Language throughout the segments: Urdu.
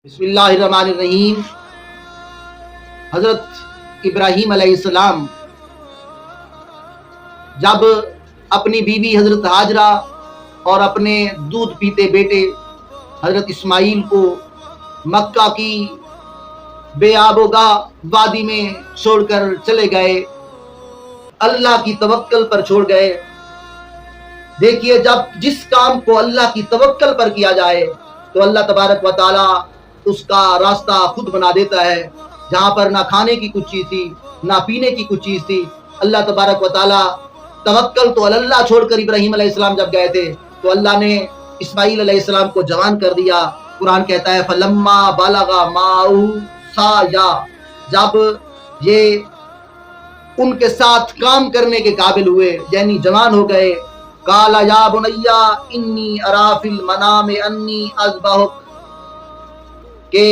بسم اللہ الرحمن الرحیم۔ حضرت ابراہیم علیہ السلام جب اپنی بیوی حضرت ہاجرہ اور اپنے دودھ پیتے بیٹے حضرت اسماعیل کو مکہ کی بے آب و گاہ وادی میں چھوڑ کر چلے گئے، اللہ کی توکل پر چھوڑ گئے۔ دیکھیے، جب جس کام کو اللہ کی توکل پر کیا جائے تو اللہ تبارک و تعالی اس کا راستہ خود بنا دیتا ہے۔ جہاں پر نہ کھانے کی کچھ چیز تھی، نہ پینے کی کچھ چیز تھی، اللہ تبارک و تعالی توکل تو اللہ چھوڑ کر ابراہیم علیہ السلام جب گئے تھے تو اللہ نے اسماعیل علیہ السلام کو جوان کر دیا۔ قرآن کہتا ہے فلما بلغ معه سعیا، جب یہ ان کے ساتھ کام کرنے کے قابل ہوئے، یعنی جوان ہو گئے، قال یا بنیا انی ارا فی المنام انی اذبحک، کہ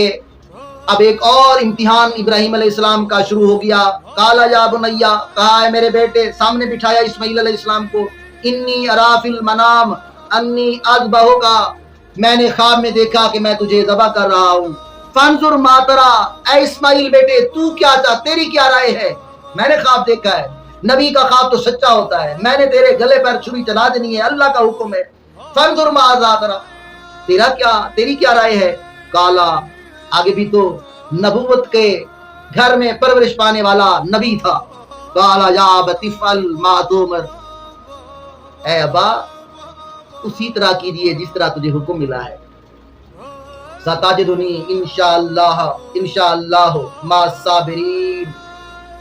اب ایک اور امتحان ابراہیم علیہ السلام کا شروع ہو گیا۔ قال یا بنیا، کہا ہے میرے بیٹے، سامنے بٹھایا اسماعیل علیہ السلام کو، انی ارا فی المنام انی اذبحک، میں نے خواب میں دیکھا کہ میں تجھے ذبح کر رہا ہوں۔ فانظر ما تری، اے اسماعیل بیٹے تو کیا چاہتا، تیری کیا رائے ہے؟ میں نے خواب دیکھا ہے، نبی کا خواب تو سچا ہوتا ہے، میں نے تیرے گلے پر چھری چلا دینی ہے، اللہ کا حکم ہے۔ فانظر ماذا تری، تیری کیا رائے ہے؟ کالا، آگے بھی تو نبوت کے گھر میں پرورش پانے والا نبی تھا۔ کالا یا ابت افعل ما تؤمر، اے ابا اسی طرح کیجیے جس طرح تجھے حکم ملا ہے۔ ستجدنی انشاءاللہ مع الصابرین،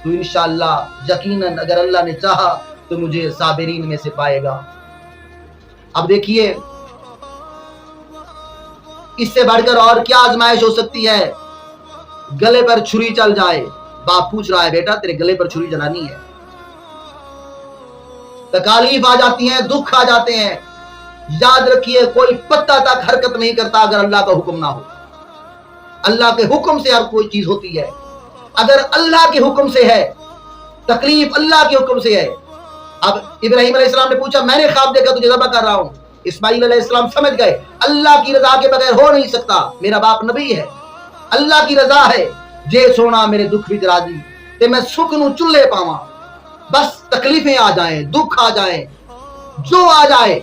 تو انشاءاللہ یقیناً اگر اللہ نے چاہا تو مجھے صابرین میں سے پائے گا۔ اب دیکھیے، اس سے بڑھ کر اور کیا آزمائش ہو سکتی ہے؟ گلے پر چھری چل جائے، باپ پوچھ رہا ہے بیٹا تیرے گلے پر چھری چلانی ہے، تکالیف آ جاتی ہیں، دکھ آ جاتے ہیں۔ یاد رکھیے، کوئی پتہ تک حرکت نہیں کرتا اگر اللہ کا حکم نہ ہو۔ اللہ کے حکم سے ہر کوئی چیز ہوتی ہے۔ اگر اللہ کے حکم سے ہے، تکلیف اللہ کے حکم سے ہے۔ اب ابراہیم علیہ السلام نے پوچھا، میں نے خواب دیکھا تجھے ذبح کر رہا ہوں۔ اسماعیل علیہ السلام سمجھ گئے اللہ کی رضا کے بغیر ہو نہیں سکتا، میرا باپ نبی ہے، اللہ کی رضا ہے، جے سونا میرے دکھ بھی راضی تے میں سکھ نو چلے پاواں، بس تکلیفیں آ جائیں، دکھ آ جائیں، جو آ جائے،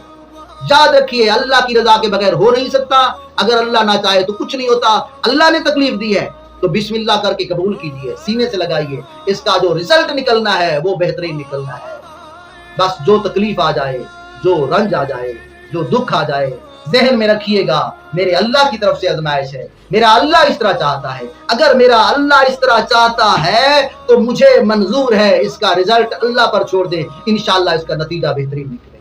یاد رکھیے اللہ کی رضا کے بغیر ہو نہیں سکتا۔ اگر اللہ نہ چاہے تو کچھ نہیں ہوتا۔ اللہ نے تکلیف دی ہے تو بسم اللہ کر کے قبول کیجیے، سینے سے لگائیے، اس کا جو رزلٹ نکلنا ہے وہ بہترین نکلنا ہے۔ بس جو تکلیف آ جائے، جو رنج آ جائے، جو دکھ آ جائے، ذہن میں رکھیے گا میرے اللہ کی طرف سے آزمائش ہے، میرا اللہ اس طرح چاہتا ہے۔ اگر میرا اللہ اس طرح چاہتا ہے تو مجھے منظور ہے، اس کا رزلٹ اللہ پر چھوڑ دیں، انشاءاللہ اس کا نتیجہ بہترین نکلے۔